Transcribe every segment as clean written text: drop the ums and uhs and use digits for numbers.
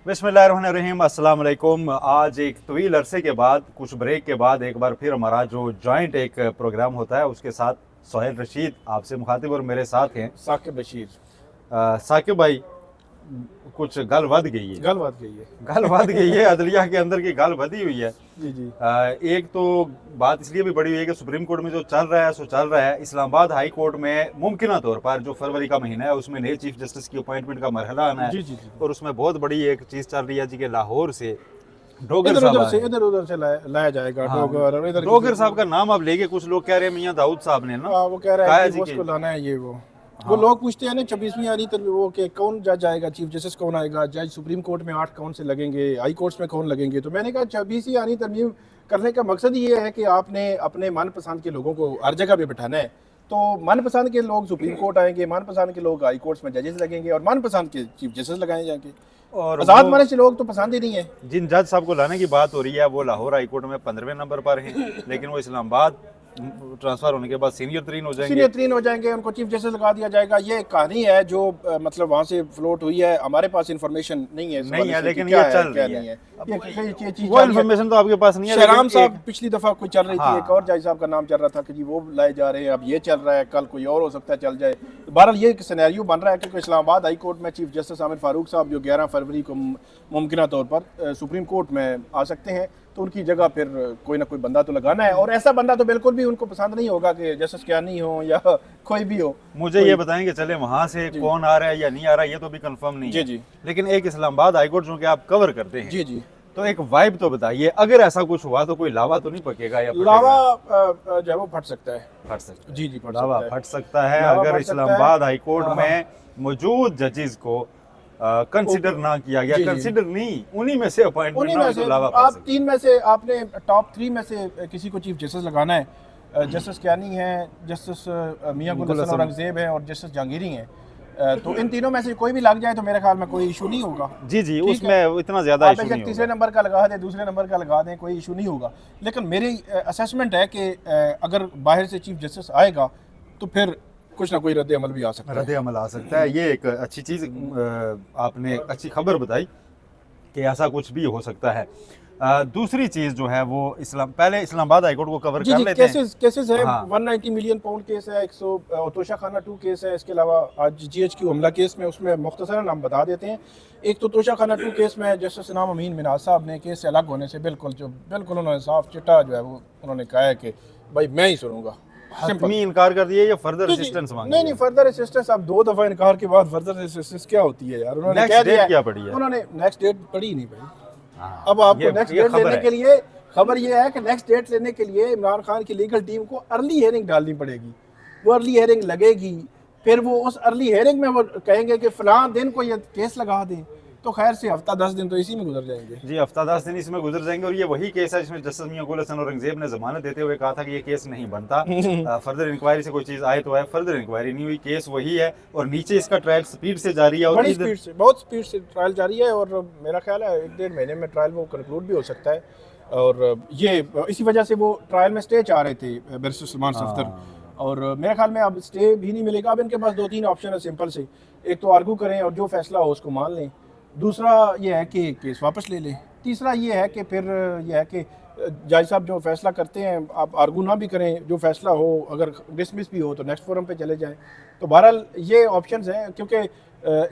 बिस्मिल्लाहिर्रहमानिर्रहीम, अस्सलाम वालेकुम। आज एक तवील अरसे के बाद, कुछ ब्रेक के बाद एक बार फिर हमारा जो जॉइंट एक प्रोग्राम होता है उसके साथ सोहेल रशीद आपसे मुखातिब और मेरे साथ हैं साकिब बशीर। साकिब भाई। कुछ गल वध गई है, गल बात गई है। गल वध गई है, अदलिया के अंदर की गल वधी हुई है। जी जी। एक तो बात इसलिए भी बड़ी हुई है कि सुप्रीम कोर्ट में जो चल रहा है सो चल रहा है। इस्लामाबाद हाई कोर्ट में मुमकिन तौर पर जो फरवरी का महीना है उसमें नए चीफ जस्टिस की अपॉइंटमेंट का मरहला आना है। जी जी जी। और उसमें बहुत बड़ी एक चीज़ चल रही है जी कि लाहौर से डोगर इधर साहब उधर आए से हैं। इधर उधर से लाया जाएगा। हाँ, डोगर और इधर डोगर साहब का नाम अब लेके कुछ लोग कह रहे हैं मियां दाऊद साहब ने ना वो कह रहा कहा है है कि जी उसको कि लाना है। ये वो लोग पूछते हैं ना 26वीं आनी तर वो कि कौन जज आएगा, चीफ जस्टिस कौन आएगा, जज सुप्रीम कोर्ट में 8 कौन से लगेंगे, हाई कोर्ट्स में कौन लगेंगे। तो मैंने कहा 26वीं आनी तरमीम करने का मकसद ये है कि आपने अपने मनपसंद के लोगों को हर जगह पे बिठाना है। तो मनपसंद के लोग सुप्रीम कोर्ट आएंगे, मनपसंद के लोग हाई कोर्ट्स में जजेस लगेंगे और मनपसंद के चीफ जस्टिस लगाए जाएंगे। और आजाद माने से लोग तो पसंद ही नहीं है। जिन जज साहब को लाने की बात हो रही है वो लाहौर हाई कोर्ट में 15वें नंबर पर हैं, लेकिन वो इस्लामाबाद ट्रांसफर होने के बाद सीनियर तरीन हो जाएंगे। सीनियर तीन हो जाएंगे, उनको चीफ जस्टिस लगा दिया जाएगा। ये एक कहानी है जो मतलब वहाँ से फ्लोट हुई है। हमारे पास इंफॉर्मेशन नहीं है नहीं है, लेकिन क्या ये चल क्या रही नहीं है। है। ये चीज वो इन्फॉर्मेशन तो आपके पास नहीं है। शहराम लेकिन साहब पिछली दफा कोई चल रही थी, हाँ। एक और जज साहब का नाम चल रहा था कि जी वो लाए जा रहे हैं, अब ये चल रहा है, कल कोई और हो सकता है चल जाए। तो बहरहाल ये एक सिनेरियो बन रहा है क्योंकि इस्लामाबाद हाई कोर्ट में चीफ जस्टिस आमिर फारूक साहब जो 11 फरवरी को मुमकिन तौर पर सुप्रीम कोर्ट में आ सकते हैं, तो उनकी जगह फिर कोई ना कोई बंदा तो लगाना है। और ऐसा बंदा तो बिल्कुल भी उनको पसंद नहीं होगा कि जस्टिस कियानी हो या कोई भी हो। मुझे ये बताएं कि चले वहां से कौन आ रहा है या नहीं आ रहा है, ये तो भी कंफर्म नहीं जी है। जी। लेकिन एक इस्लामाबाद हाई कोर्ट जो कि आप कवर करते हैं, जी जी। तो एक वाइब तो बताइए। अगर ऐसा कुछ हुआ तो कोई लावा तो नहीं पकेगा या फटेगा? लावा जो है वो फट सकता है। फट सकता है। जी जी, फट लावा सकता है। फट सकता है लावा अगर फट सकता है। इस्लामाबाद हाई कोर्ट हाँ, में मौजूद जजेस को कंसिडर ना किया गया। जी, जी। कंसिडर नहीं, उन्हीं में से अपॉइंटमेंट उन्हीं ना में हो से तो लावा फट आप सकता 3 में से आपने टॉप 3 में से किसी को चीफ जस्टिस लगाना है। जस्टिस कियानी है, जस्टिस मियां गुल हसन औरंगजेब है और जस्टिस जहांगीरी हैं। तो इन तीनों में से कोई भी लग जाए तो मेरे ख्याल में कोई इशू नहीं होगा। है। जी जी, ठीक उसमें इतना ज्यादा आप इशू बेशक नहीं तीसरे होगा। नंबर का लगा दें, दूसरे नंबर का लगा दें, कोई इशू नहीं होगा। लेकिन मेरी असेसमेंट है कि अगर बाहर से चीफ जस्टिस आएगा तो फिर कुछ ना कोई रद्द अमल भी आ सकता है। रद्द अमल आ सकता है। ये एक अच्छी चीज आपने अच्छी खबर बताई कि ऐसा कुछ भी हो सकता है। दूसरी चीज जो है वो पहले इस्लामाबाद हाईकोर्ट को कवर जी कर जी, लेते हैं। केसेस है। हाँ। 190 मिलियन पाउंड केस है, 100 तोशा खाना 2 केस है। इसके अलावा आज GHQ हमला केस में उसमें मुख्तसरन हम बता देते हैं। एक तो तोशा खाना 2 केस में जस्टिस इनाम अमीन मिनाज साहब ने केस से अलग होने से बिल्कुल उन्होंने साफ चिट्टा जो है वो उन्होंने कहा है कि भाई मैं ही सुनूंगा। हतमी इनकार कर दिया या फर्दर जी, जी। असिस्टेंस मांगी? नहीं, फर्दर असिस्टेंस अब 2 दफा इनकार के बाद फर्दर असिस्टेंस क्या होती है यार? उन्होंने Next कह date दिया क्या पड़ी है? उन्होंने नेक्स्ट डेट पड़ी नहीं भाई। हाँ, अब आपको ये नेक्स्ट डेट खबर लेने है। के लिए खबर ये है कि नेक्स्ट डेट लेने के लिए इमरान खान की लीगल टीम को अर्ली हेयरिंग डालनी पड़ेगी। वो अर्ली हेयरिंग लगेगी, फिर वो उस अर्ली हेयरिंग में वो कहेंगे कि फलां दिन को ये केस लगा दें। तो खैर से हफ्ता 10 दिन तो इसी में गुजर जाएंगे। जी, हफ्ता 10 दिन इसमें गुजर जाएंगे। और ये वही केस है जिसमें जस्टिस मियां गुल हसन औरंगजेब ने जमानत देते हुए कहा था कि ये केस नहीं बनता, फर्दर इंक्वायरी से कोई चीज आए तो है। फर्दर इंक्वायरी नहीं हुई, केस वही है और नीचे इसका ट्रायल स्पीड से जारी है। और बड़ी स्पीड से, बहुत स्पीड से ट्रायल जारी है और मेरा ख्याल है 1-1.5 महीने में ट्रायल वो कंक्लूड भी हो सकता है। और ये इसी वजह से वो ट्रायल में स्टे चाह रहे थे बैरिस्टर सलमान सफ्दर। और मेरे ख्याल में अब स्टे भी नहीं मिलेगा। अब इनके पास 2-3 ऑप्शन है सिंपल से। एक तो आर्गू करें और जो फैसला हो उसको मान लें। दूसरा ये है कि केस वापस ले लें। तीसरा ये है कि फिर यह है कि जज साहब जो फैसला करते हैं आप आर्गू ना भी करें, जो फैसला हो अगर डिसमिस भी हो तो नेक्स्ट फोरम पे चले जाएं। तो बहरहाल ये ऑप्शंस हैं क्योंकि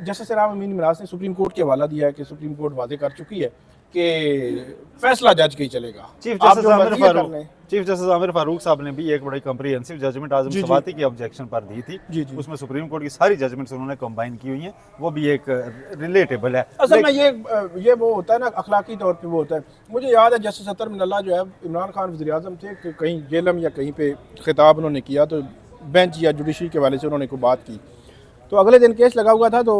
जस्टिस इनाम अमीन मिनाज ने सुप्रीम कोर्ट के हवाला दिया है कि सुप्रीम कोर्ट वादे कर चुकी है कि फैसला जज का ही चलेगा। चीफ आप जस्टिस जो आमिर मर्जी कर फारूक लें। चीफ जस्टिस आमिर फारूक साहब ने भी एक बड़ी कम्प्रिहेंसिव जजमेंट आजम जी, जी। सवाती की ऑब्जेक्शन पर दी थी। जी, जी। उसमें सुप्रीम कोर्ट की सारी जजमेंट्स उन्होंने कंबाइन की हुई हैं। वो भी एक रिलेटेबल है। असल में ये वो होता है ना, अखलाकी तौर पे वो होता है। मुझे याद है जस्टिस अतर मिनल्ला जो है इमरान खान वज़ीर आज़म थे कि कहीं जेलम या कहीं पे खिताब उन्होंने किया तो बेंच या जुडिशरी के वाले से उन्होंने कोई बात की। तो अगले दिन केस लगा हुआ था तो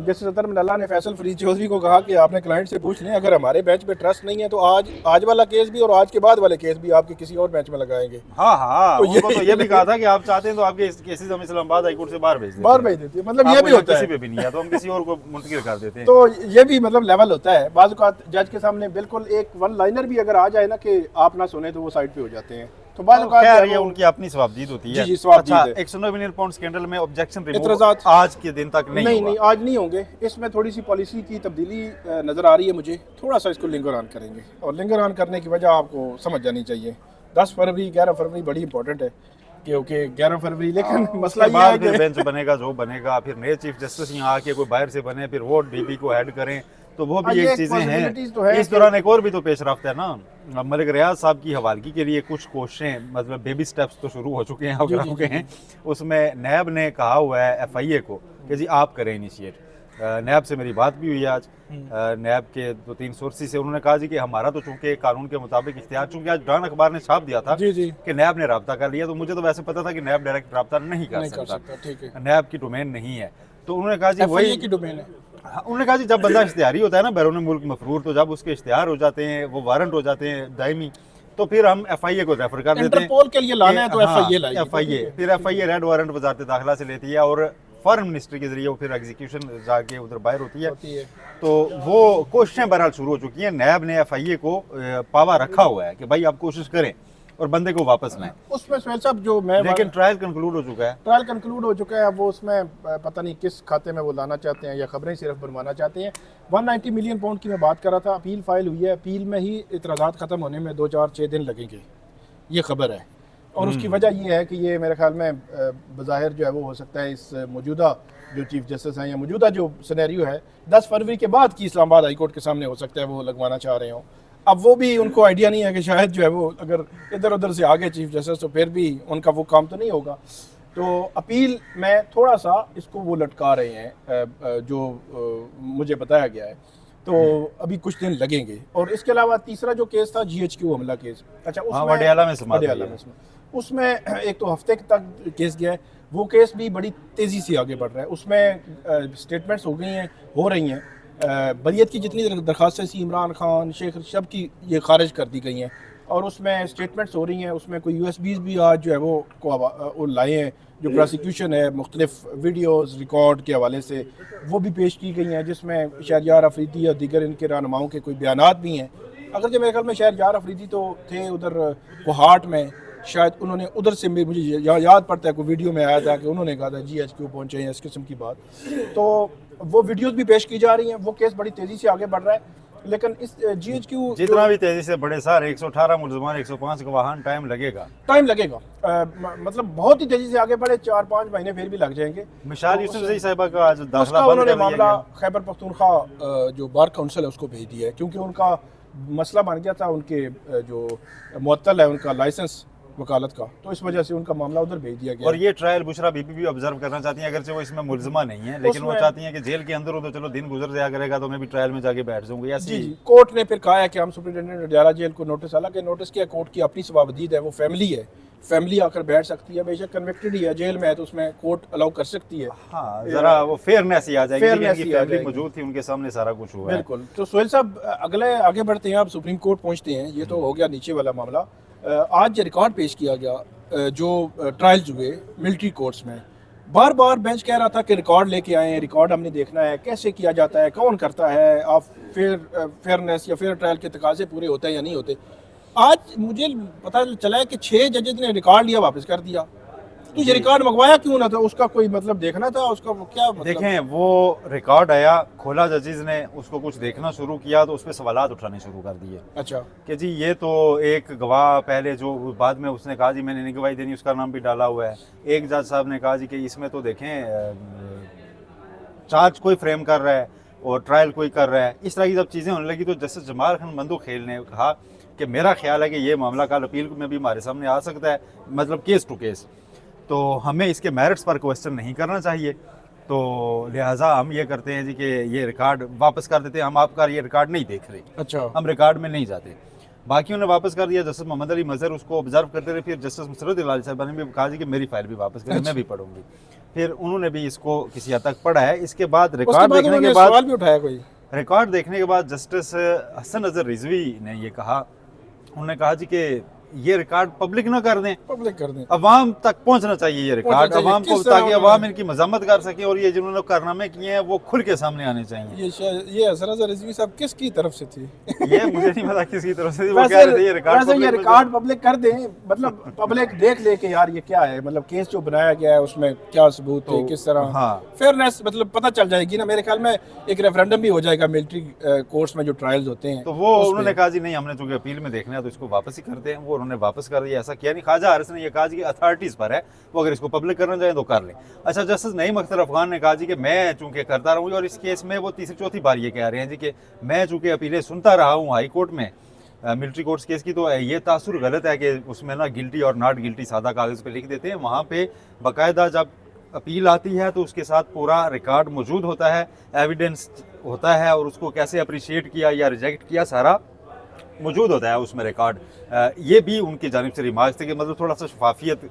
जस्टिस अतर मिनल्ला ने फैसल फरीद चौधरी को कहा कि आपने क्लाइंट से पूछ लें, अगर हमारे बेंच पे ट्रस्ट नहीं है तो आज वाला केस भी और आज के बाद वाले केस भी आपके किसी और बेंच में लगाएंगे। हाँ हाँ, तो उनको तो ये भी कहा था कि आप चाहते हैं तो आपके केसेस हम इस्लामाबाद हाई कोर्ट से बाहर भेज देते हैं। बाहर भेज देती है, मतलब ये आपको भी यहाँ होता किसी है। पे भी नहीं है तो हम किसी और को मुंतकिल कर देते हैं। तो ये भी मतलब लेवल होता है। बाज़ औक़ात जज के सामने बिल्कुल एक वन लाइनर भी अगर आ जाए ना कि आप ना सुने तो वो साइड पे हो जाते हैं। तो बाद औक़ात खैर जो ये है वो- उनकी अपनी सवाबदीद होती है। जी, सवाबदीद अच्छा, है। 109 मिलियन पाउंड स्कैंडल में ऑब्जेक्शन रिमूव इतराज़ात आज के दिन तक नहीं नहीं हुआ। नहीं आज नहीं होंगे। इसमें थोड़ी सी पॉलिसी की तब्दीली नज़र आ रही है मुझे, थोड़ा सा इसको लिंगर ऑन करेंगे और लिंगर ऑन करने की वजह आपको समझ जानी चाहिए। 10 फरवरी 11 फरवरी बड़ी इंपॉर्टेंट है क्योंकि 11 फरवरी लेकिन मसला उसके ये बाद है फिर कि बेंच बनेगा जो बनेगा, फिर नए चीफ जस्टिस यहाँ आके कोई बाहर से बने, फिर वो डीपी को हेड करें, तो वो हाँ, भी ये एक एक चीजें possibilities तो हैं। है इस कि- दौरान एक और भी तो पेशरफ्त है ना, मलिक रियाज साहब की हवालगी के लिए कुछ कोशिशें, मतलब बेबी स्टेप्स तो शुरू हो चुके हैं, हो जी, जी, चुके जी, हैं। उसमें नैब ने कहा हुआ है FIA को कि जी आप करें इनिशिएट। नैब से मेरी बात भी हुई आज। नैब के 2-3 सोर्सेज से उन्होंने कहा जी कि हमारा तो चूंकि कानून के मुताबिक इख्तियार, चूंकि आज डॉन अखबार ने छाप दिया था जी जी कि नैब ने रब्ता कर लिया, तो मुझे तो वैसे पता था कि नैब डायरेक्ट रब्ता नहीं कर नहीं कर सकता, सकता, ठीक है। नैब की डोमेन नहीं है। तो उन्होंने कहा जी FIA वही की डोमेन है। हाँ, उन्होंने कहा जी जब बंदा इश्तिहारी होता है ना बैरून मुल्क मफरूर, तो जब उसके इश्तिहार हो जाते हैं, वो वारंट हो जाते हैं दायमी, तो फिर हम FIA को रेफर कर देते हैं। इंटरपोल के लिए लाना है तो हाँ, FIA लाएगी, तो FIA ठीक है। फिर FIA रेड वारंट वजारत दाखिला से लेती है और फॉरेन मिनिस्ट्री के जरिए वो फिर एग्जीक्यूशन जाके उधर बाहर होती है। तो वो कोशिशें बहरहाल शुरू हो चुकी हैं। नैब ने FIA को पावा रखा हुआ है कि भाई आप कोशिश करें और बंदे को वापस लाएं, उसमें सुहेल साहब जो मैं लेकिन ट्रायल कंक्लूड हो चुका है। ट्रायल कंक्लूड हो चुका है। अब वो उसमें पता नहीं किस खाते में वो लाना चाहते हैं या खबरें सिर्फ बनवाना चाहते हैं। 190 मिलियन पाउंड की मैं बात कर रहा था, अपील फाइल हुई है, अपील में ही इतराज़ात ख़त्म होने में 2-4-6 दिन लगेंगे, ये खबर है। और उसकी वजह ये है कि ये मेरे ख्याल में बज़ाहिर जो है वो हो सकता है इस मौजूदा जो चीफ जस्टिस हैं या मौजूदा जो सिनेरियो है 10 फरवरी के बाद की इस्लामाबाद हाई कोर्ट के सामने हो सकता है वो लगवाना चाह रहे हों। अब वो भी उनको आइडिया नहीं है कि शायद जो है वो अगर इधर उधर से आगे चीफ जस्टिस तो फिर भी उनका वो काम तो नहीं होगा। तो अपील में थोड़ा सा इसको वो लटका रहे हैं जो मुझे बताया गया है। तो अभी कुछ दिन लगेंगे। और इसके अलावा तीसरा जो केस था GHQ हमला केस, अच्छा हाँ, वडियाला में समाप्त वडियाला हुई है। में उसमें एक तो हफ्ते तक केस गया है, वो केस भी बड़ी तेज़ी से आगे बढ़ रहा है। उसमें स्टेटमेंट्स हो रही हैं बरियत की जितनी दरखास्तें थी इमरान खान शेख सब की ये खारिज कर दी गई हैं और उसमें स्टेटमेंट्स हो रही हैं। उसमें कोई USBs भी आज जो है वो लाए हैं जो प्रोसिक्यूशन है मुख्तलिफ वीडियोज़ रिकॉर्ड के हवाले से वो भी पेश की गई हैं, जिसमें शहरयार अफरीदी और दीगर इनके रहनुमाओं के कोई बयानात भी हैं। अगर जो मेरे ख्याल में शहरयार अफरीदी तो थे उधर कोहाट में, शायद उन्होंने उधर से मुझे याद पड़ता है कोई वीडियो में आया था कि उन्होंने कहा था GHQ पहुंचे हैं, इस किस्म की बात। तो वो वीडियोस भी पेश की जा रही हैं। वो केस बड़ी तेज़ी से आगे बढ़ रहा है, लेकिन इस GHQ जितना भी तेजी से बढ़े सारे 118 मुलजमान 105 गवाहान टाइम लगेगा। मतलब बहुत ही तेज़ी से आगे बढ़े, 4-5 महीने फिर भी लग जाएंगे। मिसाल यूसुफजई साहिबा का आज दाखिला उसका बंद उन्होंने कर दिया मामला गया। खैबर पख्तूनख्वा जो बार काउंसिल है उसको भेज दिया है क्योंकि उनका मसला बन गया था उनके जो मुअत्तल है उनका लाइसेंस वकालत का, तो इस वजह से उनका मामला उधर भेज दिया गया। और ये ट्रायल बुशरा बीबी भी ऑब्जर्व करना चाहती हैं, अगरचे वो इसमें मुलजमा नहीं है, लेकिन वो चाहती हैं कि जेल के अंदर हो तो चलो दिन गुजर जाया करेगा तो मैं भी ट्रायल में जाके बैठ जाऊंगी। ऐसी जी कोर्ट ने फिर कहा है कि हम सुप्रिटेंडेंट अडयाला जेल को नोटिस, हालांकि नोटिस किया, कोर्ट की अपनी सवाबदीद है, वो फैमिली है, फैमिली आकर बैठ सकती है, बेशक कन्विक्टेड ही है, जेल में है तो उसमें कोर्ट अलाउ कर सकती है। हाँ, जरा वो फेयरनेस ही आ जाएगी, Fairness इनकी ही आ फैमिली जाएगी। मौजूद थी, उनके सामने सारा कुछ हुआ है। बिल्कुल। तो सोहेल साहब अगले आगे बढ़ते हैं, आप सुप्रीम कोर्ट पहुंचते हैं, ये तो हो गया नीचे वाला मामला। आज रिकॉर्ड पेश किया गया जो ट्रायल्स हुए मिलिट्री कोर्ट्स में, बार बार बेंच कह रहा था कि रिकॉर्ड लेके आए, रिकॉर्ड हमने देखना है कैसे किया जाता है, कौन करता है, आप फेयरनेस या फेयर ट्रायल के तकाजे पूरे होते हैं या नहीं होते। आज मुझे पता चला है कि 6 जजेस ने रिकॉर्ड लिया वापस कर दिया। तो ये रिकॉर्ड मंगवाया क्यों ना था, उसका कोई मतलब देखना था, उसका क्या मतलब? देखें वो रिकॉर्ड आया, खोला जजेस ने, उसको कुछ देखना शुरू किया तो उस पर सवालात उठाने शुरू कर दिए। अच्छा कि जी ये तो एक गवाह पहले जो बाद में उसने कहा जी मैंने नहीं गवाही देनी, उसका नाम भी डाला हुआ है। एक जज साहब ने कहा जी कि इसमें तो देखें चार्ज कोई फ्रेम कर रहा है और ट्रायल कोई कर रहा है। इस तरह की जब चीज़ें होने लगी तो जस्टिस जमाल खान बंदूखेल ने कहा कि मेरा ख्याल है कि ये मामला कल अपील में भी हमारे सामने आ सकता है, मतलब केस टू केस, तो हमें इसके मेरिट्स पर क्वेश्चन नहीं करना चाहिए। तो लिहाजा हम ये करते हैं जी कि ये रिकॉर्ड वापस कर देते हैं, हम आपका ये रिकॉर्ड नहीं देख रहे, अच्छा हम रिकॉर्ड में नहीं जाते। बाकियों ने वापस कर दिया, जस्टिस मोहम्मद अली मजहर उसको ऑब्जर्व करते रहे। फिर जस्टिस मुसरत इलाही साहब ने भी कहा जी कि मेरी फाइल भी वापस करें, मैं भी पढ़ूंगी। फिर उन्होंने भी इसको किसी हद तक पढ़ा है। इसके बाद रिकॉर्ड देखने के बाद सवाल भी उठाया कोई, रिकॉर्ड देखने के बाद जस्टिस हसन अजहर रिजवी ने ये कहा, उन्होंने कहा जी कि ये रिकॉर्ड पब्लिक ना कर दें, पब्लिक कर दें। अवाम तक पहुंचना चाहिए ये रिकॉर्ड, चाहिए। अवाम को, किस तरह ताकि उन्होंने- अवाम इनकी मजम्मत कर सके और ये जिन्होंने कारनामे किए हैं वो खुल के सामने आने चाहिए। ये असराजा रिजवी साहब किसकी तरफ से थी? ये मुझे नहीं पता किसकी तरफ से थी, वो वैसे कह रहे थे ये रिकॉर्ड वैसे ये public में रिकॉर्ड पब्लिक कर दें, मतलब पब्लिक देख ले कि यार ये क्या है, मतलब केस जो बनाया गया है उसमें क्या सबूत है, तो, किस तरह हाँ। फेयरनेस, मतलब पता चल जाएगी ना। मेरे ख्याल में एक रेफरेंडम भी हो जाएगा मिलिट्री कोर्ट्स में जो ट्रायल्स होते हैं, तो वो उस पे। उन्होंने कहा जी नहीं, हमने चूंकि अपील में देखना है तो इसको वापस ही करते हैं। वो उन्होंने वापस कर दिया, ऐसा किया नहीं। ख्वाजा हारिस ने ये कहा जी कि अथॉरिटीज़ पर है, वो अगर इसको पब्लिक करना चाहें तो कर लें। अच्छा, जस्टिस नईम अख्तर अफगान ने कहा जी कि मैं चूंकि करता रहूँ, और इस केस में वो तीसरी चौथी बार ये कह रहे हैं जी कि मैं चूंकि अपीलें सुनता रहा हूँ हाई कोर्ट में मिलिट्री कोर्ट्स केस की, तो ये तासुर गलत है कि उसमें ना गिल्टी और नॉट गिल्टी सादा कागज़ पे लिख देते हैं। वहाँ पे बाकायदा जब अपील आती है तो उसके साथ पूरा रिकॉर्ड मौजूद होता है, एविडेंस होता है, और उसको कैसे अप्रिशिएट किया या रिजेक्ट किया सारा मौजूद होता है उसमें रिकॉर्ड। ये भी उनकी जानिब से रिमार्क थे कि मतलब थोड़ा सा शफाफियत,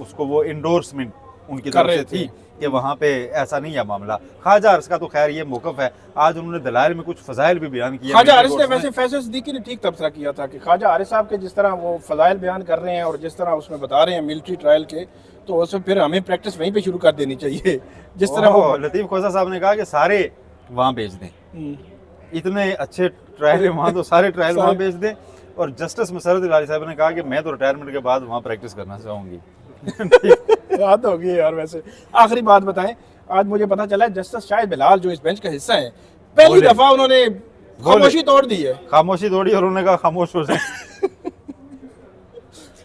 उसको वो इंडोर्समेंट उनकी कर तरफ से रहे थी थे। कि वहाँ पे ऐसा नहीं है मामला। ख्वाजा हारिस का तो खैर ये मौक़िफ़ है। आज उन्होंने दलाइल में कुछ फजाइल भी बयान किए। ख्वाजा हारिस ने वैसे फैसल सिद्दीकी ने ठीक तबसरा किया था कि ख्वाजा हारिस साहब के जिस तरह वो फजाइल बयान कर रहे हैं और जिस तरह उसमें बता रहे हैं मिलिट्री ट्रायल के, तो उसमें फिर हमें प्रैक्टिस वहीं पे शुरू कर देनी चाहिए। जिस तरह वो लतीफ़ खोसा साहब ने कहा कि सारे वहाँ भेज दें, इतने अच्छे ट्रायल है वहाँ, तो सारे ट्रायल वहाँ भेज दें। और जस्टिस मसरत इलाही साहब ने कहा कि मैं तो रिटायरमेंट के बाद वहाँ प्रैक्टिस करना चाहूँगी। बात होगी यार। वैसे आखिरी बात बताएं, आज मुझे पता चला है जस्टिस शाहिद बिलाल जो इस बेंच का हिस्सा है, पहली बोले। दफा उन्होंने खामोशी तोड़ दी है। खामोशी तोड़ी और उन्होंने कहा खामोश हो जाए।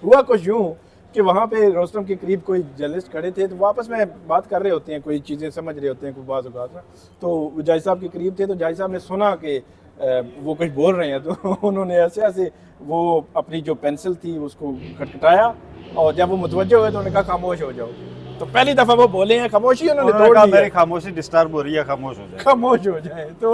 हुआ कुछ यूं कि वहाँ पे रोस्टम के करीब कोई जर्नलिस्ट खड़े थे, तो वापस में बात कर रहे होते हैं, कोई चीज़ें समझ रहे होते हैं, कोई बात होगा, तो जाहिद साहब के करीब थे, तो जाहिद साहब ने सुना कि वो कुछ बोल रहे हैं, तो उन्होंने ऐसे ऐसे वो अपनी जो पेंसिल थी उसको खटखटाया, और जब वो मुतवज्जो हुए तो उन्होंने कहा खामोश हो जाओ। तो पहली दफा वो बोले हैं, खामोशी उन्होंने तोड़ दी है। मेरी खामोशी डिस्टर्ब हो रही है, खामोश हो जाए, खामोश हो जाए। तो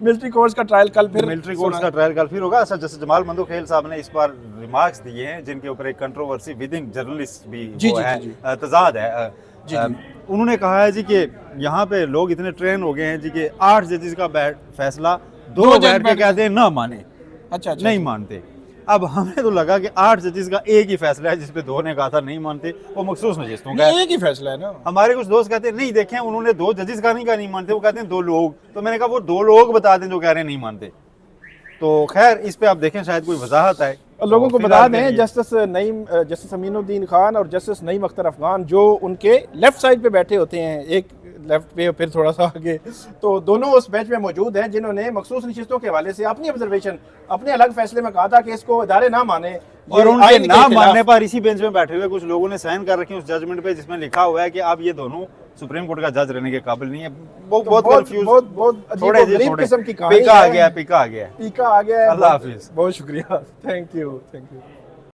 मिलिट्री कोर्ट्स का ट्रायल कल फिर मिलिट्री कोर्ट्स का ट्रायल कल फिर होगा। अच्छा, जस्टिस जमाल मंदोखेल साहब ने इस बार रिमार्क्स दिए हैं जिनके ऊपर एक कंट्रोवर्सी विद इन जर्नलिस्ट भी वो है, तजाद है। उन्होंने कहा है जी कि यहाँ पे लोग इतने ट्रेन हो गए हैं जी कि 8 जजेस का फैसला दो बैठ के कहते हैं ना माने, अच्छा नहीं मानते। अब हमें तो लगा कि 8 जजेस का एक ही फैसला है जिसपे 2 ने कहा था नहीं मानते, वो मखसूस नशिस्तों का है। एक ही फैसला है ना। हमारे कुछ दोस्त कहते हैं नहीं देखें, उन्होंने 2 जजेस का नहीं कहा नहीं मानते, वो कहते हैं 2 लोग। तो मैंने कहा वो 2 लोग बता दें जो कह रहे हैं नहीं मानते। तो खैर इस पे आप देखें शायद कोई वजाहत है। लोगों को बता दें, जस्टिस अमीनुद्दीन खान और जस्टिस नईम अख्तर अफगान जो उनके लेफ्ट साइड पे बैठे होते हैं, एक लेफ्ट पे फिर थोड़ा सा आगे, तो दोनों उस बेंच में मौजूद हैं जिन्होंने मखसूस नशिस्तों के हवाले से अपनी ऑब्जर्वेशन, अपने अलग फैसले में कहा था कि इसको इदारे ना माने, और उनके ना मानने पर इसी बेंच में बैठे हुए कुछ लोगों ने साइन कर रखे हैं उस जजमेंट पे जिसमें लिखा हुआ है कि अब ये दोनों सुप्रीम कोर्ट का जज रहने के काबिल नहीं है। बहुत कंफ्यूज, बहुत अजीब किस्म की कहानी पीका आ गया, पीका आ गया। पीका आ गया। अल्लाह हाफिज, बहुत शुक्रिया, थैंक यू।